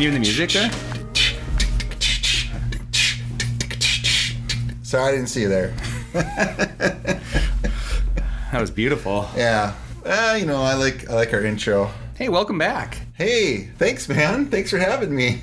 continue the music there? Sorry, I didn't see you there. That was beautiful. Yeah. I like our intro. Hey, welcome back. Hey, thanks, man. Thanks for having me.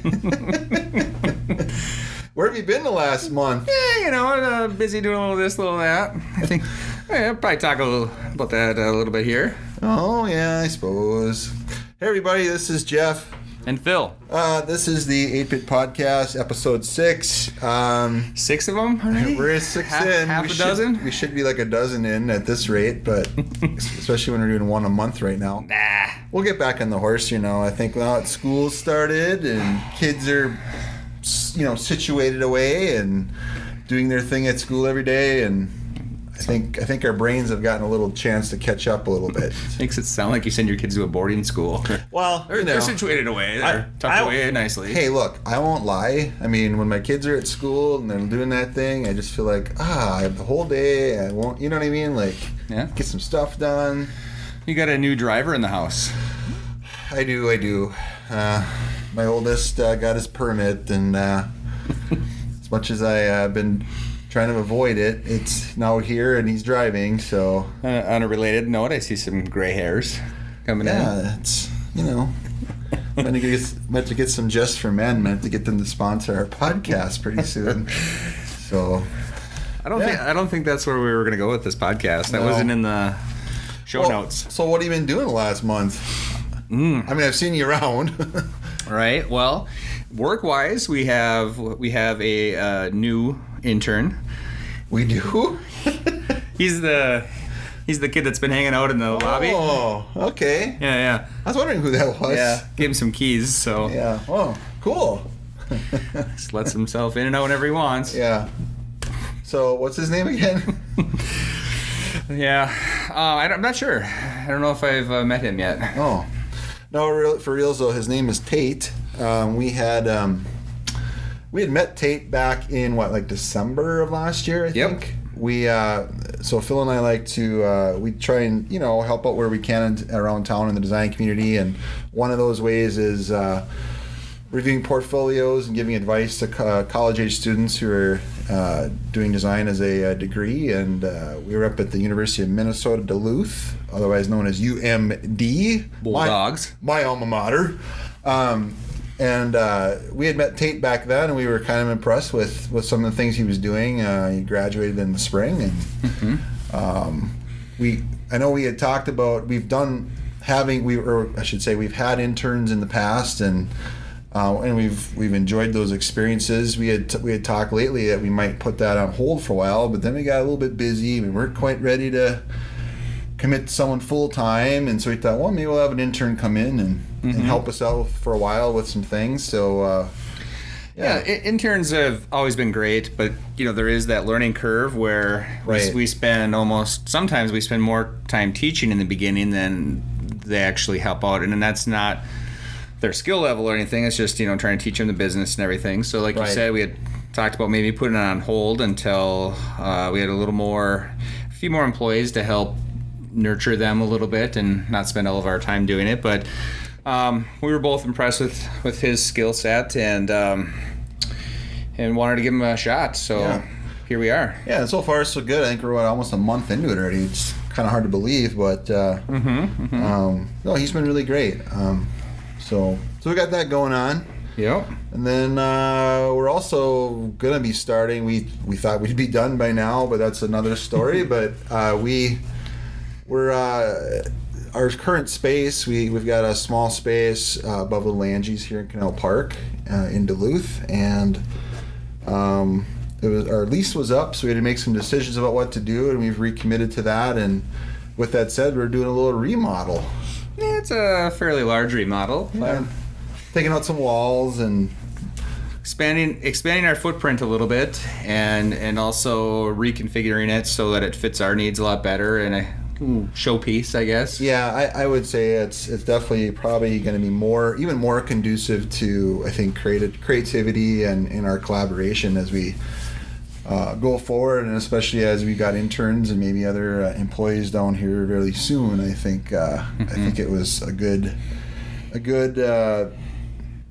Where have you been the last month? Yeah, busy doing a little this, a little that. I think I'll probably talk a little about that a little bit here. Oh, yeah, I suppose. Hey, everybody, this is Jeff. And Phil. This is the 8-Bit Podcast, episode 6. 6 of them already? We're 6 in. Half a dozen? We should be like a dozen in at this rate, but especially when we're doing one a month right now. Nah. We'll get back on the horse, I think now that school started and kids are, situated away and doing their thing at school every day, and I think our brains have gotten a little chance to catch up a little bit. Makes it sound like you send your kids to a boarding school. Well, they're situated away. They're tucked away nicely. Hey, look, I won't lie. I mean, when my kids are at school and they're doing that thing, I just feel like, I have the whole day. I won't, you know what I mean? Like, get some stuff done. You got a new driver in the house. I do. My oldest got his permit, and as much as I've been trying to avoid it, it's now here and he's driving, so... On a related note, I see some gray hairs coming in. Yeah, it's, meant to get some Just for Men, meant to get them to sponsor our podcast pretty soon. So... I don't think that's where we were going to go with this podcast. That wasn't in the show notes. So what have you been doing the last month? I mean, I've seen you around. Right. Well, work-wise, we have a new intern. We do? He's the kid that's been hanging out in the lobby. Oh, okay. Yeah. I was wondering who that was. Yeah. Gave him some keys, so. Yeah. Oh, cool. Just lets himself in and out whenever he wants. Yeah. So, what's his name again? Yeah. I'm not sure. I don't know if I've met him yet. Oh. No, for reals though, his name is Tate. We had met Tate back in December of last year, I think. We so Phil and I like to we try and help out where we can around town in the design community, and one of those ways is reviewing portfolios and giving advice to college age students who are doing design as a degree. And we were up at the University of Minnesota Duluth, otherwise known as UMD. Bulldogs. My alma mater. And we had met Tate back then, and we were kind of impressed with some of the things he was doing. He graduated in the spring, and I know we had talked about we've had interns in the past, and we've enjoyed those experiences. We had talked lately that we might put that on hold for a while, but then we got a little bit busy. We weren't quite ready to commit to someone full time, and so we thought, well, maybe we'll have an intern come in and help us out for a while with some things. So interns have always been great, but there is that learning curve where we spend sometimes we spend more time teaching in the beginning than they actually help out, and then that's not their skill level or anything. It's just trying to teach them the business and everything. So you said, we had talked about maybe putting it on hold until we had a few more employees to help nurture them a little bit and not spend all of our time doing it. But we were both impressed with his skill set and wanted to give him a shot. So here we are. Yeah, and so far so good. I think we're almost a month into it already. It's kind of hard to believe, but no, he's been really great. So we got that going on. Yep. And then we're also going to be starting. We thought we'd be done by now, but that's another story. But we're our current space. We've got a small space above the Langie's here in Canal Park in Duluth, and our lease was up, so we had to make some decisions about what to do, and we've recommitted to that. And with that said, we're doing a little remodel. Yeah, it's a fairly large remodel. Yeah. Taking out some walls and expanding our footprint a little bit, and also reconfiguring it so that it fits our needs a lot better, and a showpiece, I guess. Yeah, I would say it's definitely probably going to be even more conducive to, I think, creativity and in our collaboration as we go forward, and especially as we got interns and maybe other employees down here really soon. I think it was a good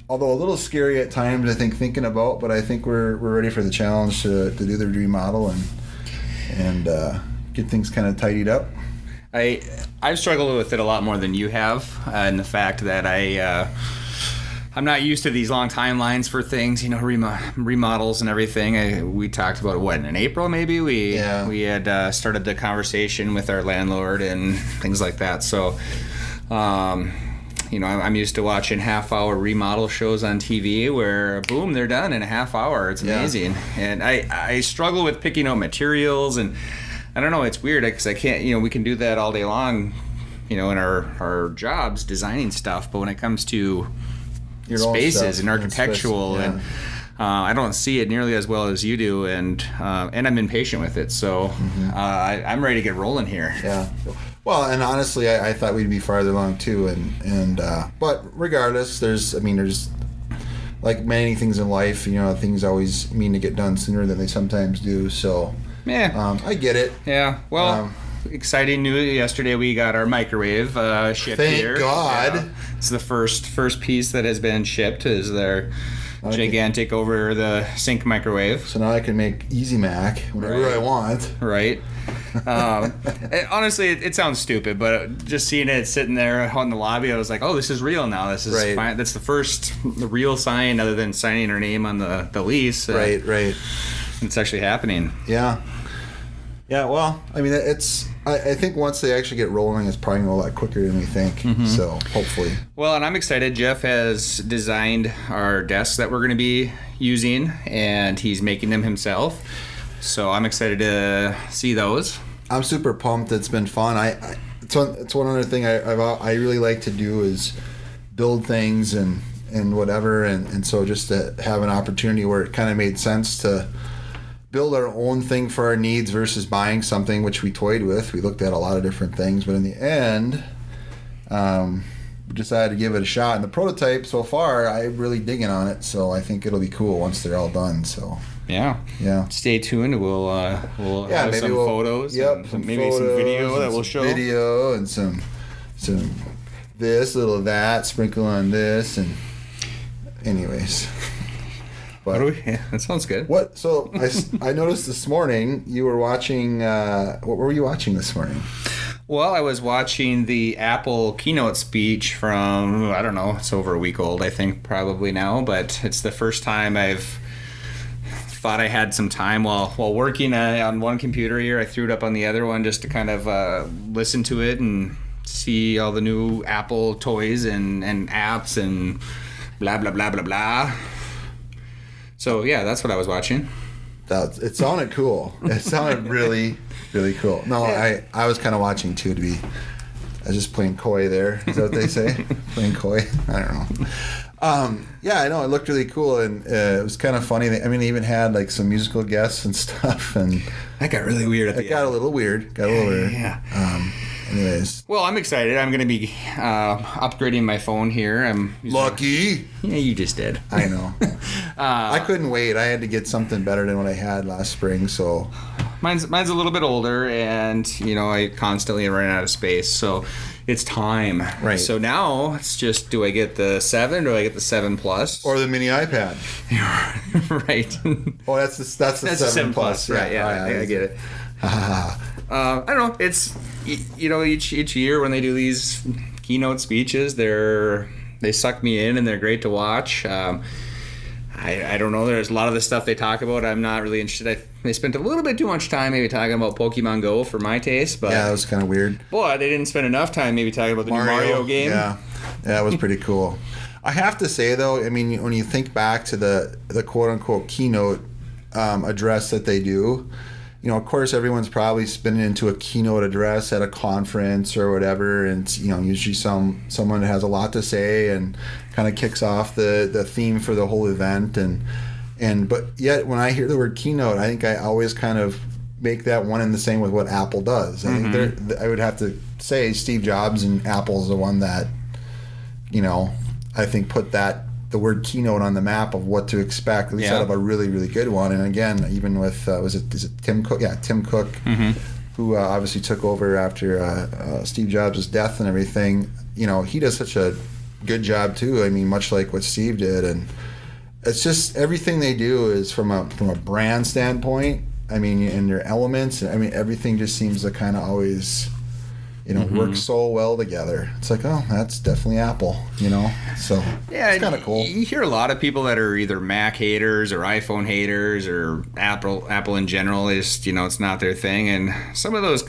although a little scary at times, I think, thinking about, but I think we're ready for the challenge to do the remodel and get things kind of tidied up. I've struggled with it a lot more than you have, and the fact that I'm not used to these long timelines for things, remodels and everything. We talked about it, in April maybe? We had started the conversation with our landlord and things like that. So, I'm used to watching half-hour remodel shows on TV where, boom, they're done in a half hour. It's amazing. And I struggle with picking out materials, and I don't know, it's weird because I can't, we can do that all day long, in our jobs, designing stuff. But when it comes to your spaces and architectural and I don't see it nearly as well as you do, and I'm impatient with it, so I'm ready to get rolling here. Yeah. Well, and honestly, I thought we'd be farther along too, and but regardless, there's like many things in life, things always mean to get done sooner than they sometimes do. So I get it. Yeah. Well. Exciting news! Yesterday we got our microwave shipped here. Thank God! Yeah. It's the first piece that has been shipped. Is their gigantic over the sink microwave. So now I can make Easy Mac whenever I want. Right. Honestly, it sounds stupid, but just seeing it sitting there out in the lobby, I was like, "Oh, this is real now. This is fine." That's the real sign, other than signing our name on the lease. Right. It's actually happening. Yeah. Yeah, well, I mean, I think once they actually get rolling, it's probably going to go a lot quicker than we think. So, hopefully. Well, and I'm excited. Jeff has designed our desks that we're going to be using, and he's making them himself. So, I'm excited to see those. I'm super pumped. It's been fun. It's one other thing I really like to do is build things and whatever. And so just to have an opportunity where it kind of made sense to build our own thing for our needs versus buying something, which we toyed with. We looked at a lot of different things, but in the end, we decided to give it a shot. And the prototype so far, I'm really digging on it, so I think it'll be cool once they're all done. So yeah. Stay tuned. We'll have maybe some photos. Yep, some video that we'll show. Video and some this, little of that, sprinkle on this, and anyways. But, that sounds good. What? So I noticed this morning you were watching. What were you watching this morning? Well, I was watching the Apple Keynote speech from, I don't know, it's over a week old, I think, probably now. But it's the first time I've thought I had some time while working on one computer here. I threw it up on the other one just to kind of listen to it and see all the new Apple toys and apps and blah, blah, blah, blah, blah. So, yeah, that's what I was watching. It sounded cool. It sounded really, really cool. No, I was kind of watching, too, I was just playing coy there. Is that what they say? Playing coy? I don't know. Yeah, I know. It looked really cool, and it was kind of funny. I mean, they even had, like, some musical guests and stuff. And that got really weird at the end. It got a little weird. Yeah. Anyways. Well, I'm excited. I'm going to be upgrading my phone here. Lucky. Yeah, you just did. I know. I couldn't wait. I had to get something better than what I had last spring, so. Mine's a little bit older, and, I constantly run out of space, so it's time. Right. So now, it's just, do I get the 7 or do I get the 7 Plus? Or the mini iPad. Right. Oh, that's the 7 Plus. Right, yeah, I get it. I don't know. It's, each year when they do these keynote speeches, they suck me in and they're great to watch. I don't know. There's a lot of the stuff they talk about I'm not really interested. They spent a little bit too much time maybe talking about Pokemon Go for my taste. But yeah, that was kind of weird. Boy, they didn't spend enough time maybe talking about the new Mario game. Yeah, it was pretty cool. I have to say, though, I mean, when you think back to the quote-unquote keynote address that they do, of course, everyone's probably spinning into a keynote address at a conference or whatever, and it's, usually someone has a lot to say and kind of kicks off the theme for the whole event, but yet when I hear the word keynote, I think I always kind of make that one and the same with what Apple does. I think I would have to say Steve Jobs and Apple's the one that, I think put the word keynote on the map of what to expect, at least out of a really, really good one. And again, even with, is it Tim Cook? Yeah, Tim Cook, who obviously took over after Steve Jobs' death and everything. He does such a good job too. I mean, much like what Steve did, and it's just everything they do is from a brand standpoint. I mean, in their elements. I mean, everything just seems to kind of always, work so well together. It's like, oh, that's definitely Apple, So yeah, it's kind of cool. You hear a lot of people that are either Mac haters or iPhone haters or Apple in general. Is it's not their thing, and some of those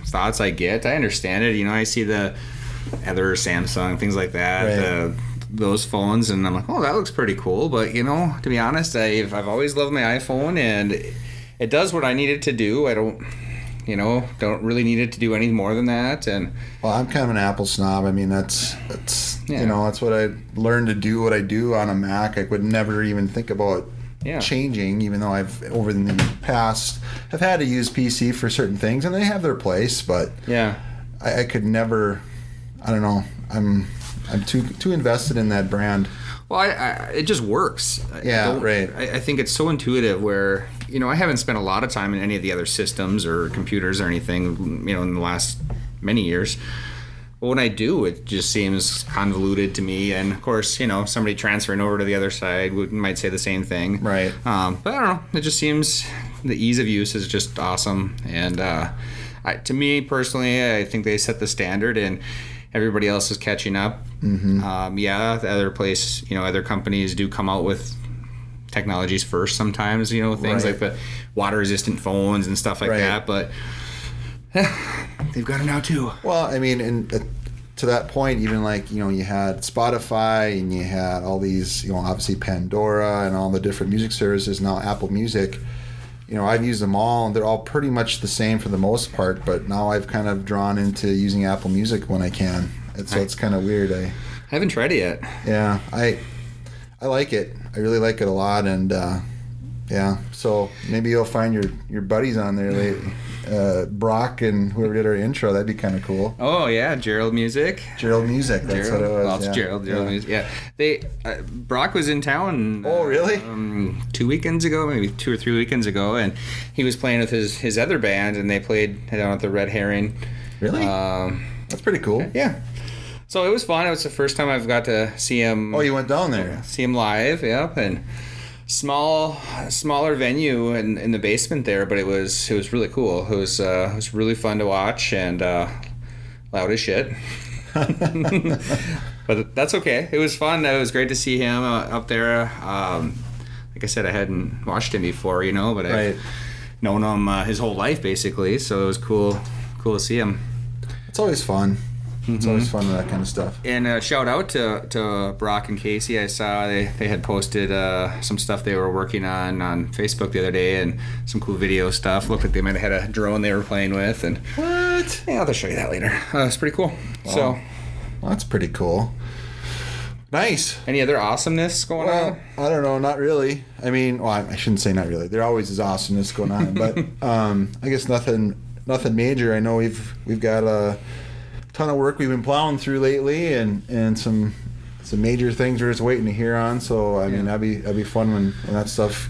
thoughts I get, I understand it. I see the other Samsung things like that. Right. Those phones, and I'm like, oh, that looks pretty cool. But to be honest, I've always loved my iPhone, and it does what I need it to do. I don't really need it to do any more than that. And well, I'm kind of an Apple snob. I mean, that's that's what I learned to do. What I do on a Mac, I would never even think about changing. Even though I've over the past have had to use PC for certain things, and they have their place. But I could never. I don't know. I'm too invested in that brand. Well, it just works. Yeah, right. I think it's so intuitive where, I haven't spent a lot of time in any of the other systems or computers or anything, in the last many years. But when I do, it just seems convoluted to me. And, of course, somebody transferring over to the other side might say the same thing. Right. But I don't know. It just seems the ease of use is just awesome. And to me, personally, I think they set the standard, and everybody else is catching up. Mm-hmm. The other companies do come out with technologies first sometimes, things like the water-resistant phones and stuff like that. But they've got it now too. Well, I mean, and to that point, even like, you had Spotify and you had all these, obviously Pandora and all the different music services, now Apple Music. I've used them all, and they're all pretty much the same for the most part, but now I've kind of drawn into using Apple Music when I can. So it's kind of weird. I haven't tried it yet. Yeah, I like it. I really like it a lot, and so maybe you'll find your buddies on there lately. Brock and whoever did our intro, that'd be kind of cool. Oh yeah, Gerald Music, that's what it was. Well, it's Gerald Music. Yeah, they Brock was in town. Oh really? 2 weekends ago, maybe 2 or 3 weekends ago, and he was playing with his other band, and they played down at the Red Herring. Really? That's pretty cool. Yeah. So it was fun. It was the first time I've got to see him. Oh, you went down there? See him live. Yep, and smaller venue in the basement there, but it was really cool. It was really fun to watch, and loud as shit. But that's okay. It was fun. It was great to see him up there. Like I said, I hadn't watched him before, but I've known him his whole life basically. So it was cool to see him. It's always fun. It's always fun with that kind of stuff. And shout out to Brock and Casey. I saw they had posted some stuff they were working on Facebook the other day, and some cool video stuff. Looked like they might have had a drone they were playing with. And what? Yeah, I'll show you that later. It's pretty cool. Wow. So, well, that's pretty cool. Nice. Any other awesomeness going on? I don't know. Not really. I mean, I shouldn't say not really. There always is awesomeness going on, but I guess nothing major. I know we've got a ton of work we've been plowing through lately, and some major things we're just waiting to hear on. So I mean, that'd be fun when that stuff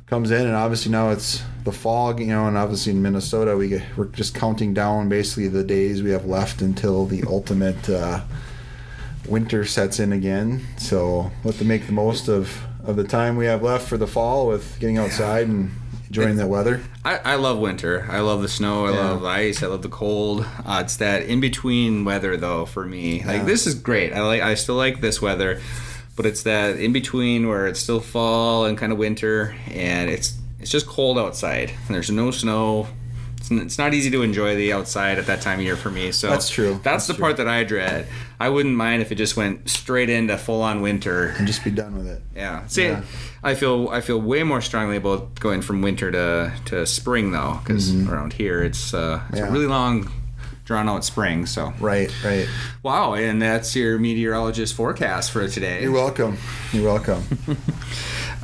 comes in. And obviously now it's the fall, and obviously in Minnesota we're just counting down basically the days we have left until the ultimate winter sets in again. So we'll have to make the most of the time we have left for the fall with getting outside and enjoying that weather. I love winter. I love the snow. I love the ice. I love the cold. It's that in between weather though for me. Like this is great. I still like this weather, but it's that in between where it's still fall and kind of winter, and it's just cold outside and there's no snow. It's not easy to enjoy the outside at that time of year for me. So that's true. That's the part that I dread. I wouldn't mind if it just went straight into full-on winter and just be done with it. Yeah. See, I feel way more strongly about going from winter to spring though, because around here it's a really long, drawn-out spring. So right. Wow, and that's your meteorologist forecast for today. You're welcome.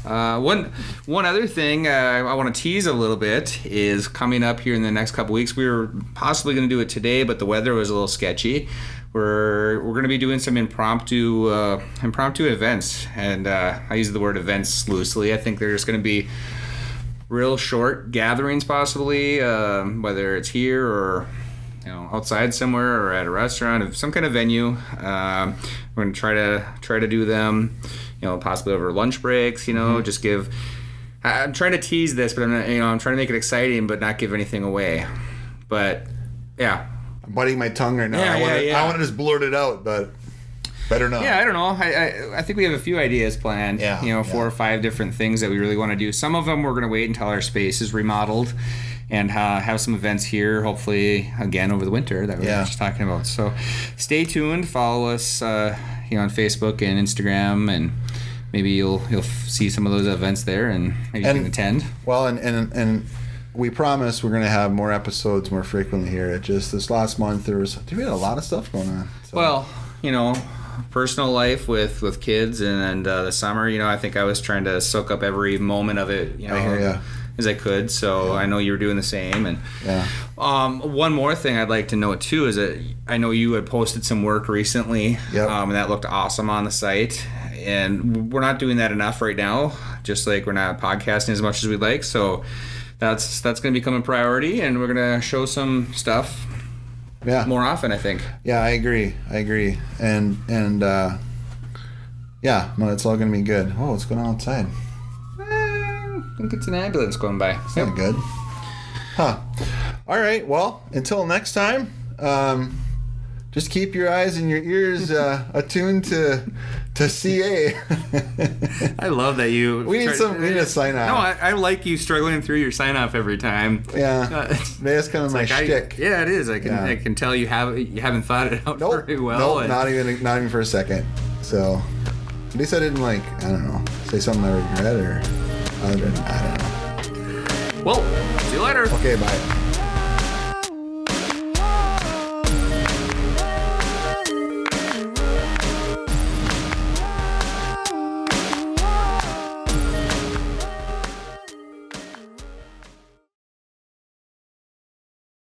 One other thing I want to tease a little bit is coming up here in the next couple weeks. We were possibly going to do it today, but the weather was a little sketchy. We're going to be doing some impromptu events, and I use the word events loosely. I think there's going to be real short gatherings, possibly, whether it's here or outside somewhere or at a restaurant of some kind of venue. We're going to try to do them, possibly over lunch breaks. Just give. I'm trying to tease this, but I'm not, I'm trying to make it exciting, but not give anything away. But yeah, I'm biting my tongue right now. I want to just blurt it out, but better not. Yeah, I don't know. I think we have a few ideas planned. Yeah. 4 or 5 different things that we really want to do. Some of them we're going to wait until our space is remodeled and have some events here, hopefully, again, over the winter that we were just talking about. So stay tuned. Follow us on Facebook and Instagram, and maybe you'll see some of those events there, and maybe you can attend. Well, and we promise we're going to have more episodes more frequently here. It just this last month we had a lot of stuff going on. So. Well, personal life with kids and the summer. I think I was trying to soak up every moment of it. I hear ya. As I could, so I know you were doing the same. And one more thing I'd like to note too is that I know you had posted some work recently, and that looked awesome on the site. And we're not doing that enough right now, just like we're not podcasting as much as we'd like. So that's going to become a priority, and we're going to show some stuff more often, I think. Yeah, I agree. And no, it's all going to be good. Oh, what's going on outside? I think it's an ambulance going by. That's not good. Huh. All right, well, until next time, just keep your eyes and your ears attuned to CA. I love that you... We need a sign-off. No, I like you struggling through your sign-off every time. Yeah. That's kind of my shtick. Yeah, it is. I can tell you haven't thought it out very well. Nope, not even for a second. So, at least I didn't, I don't know, say something I regret or... I don't know. Well, see you later. Okay, bye.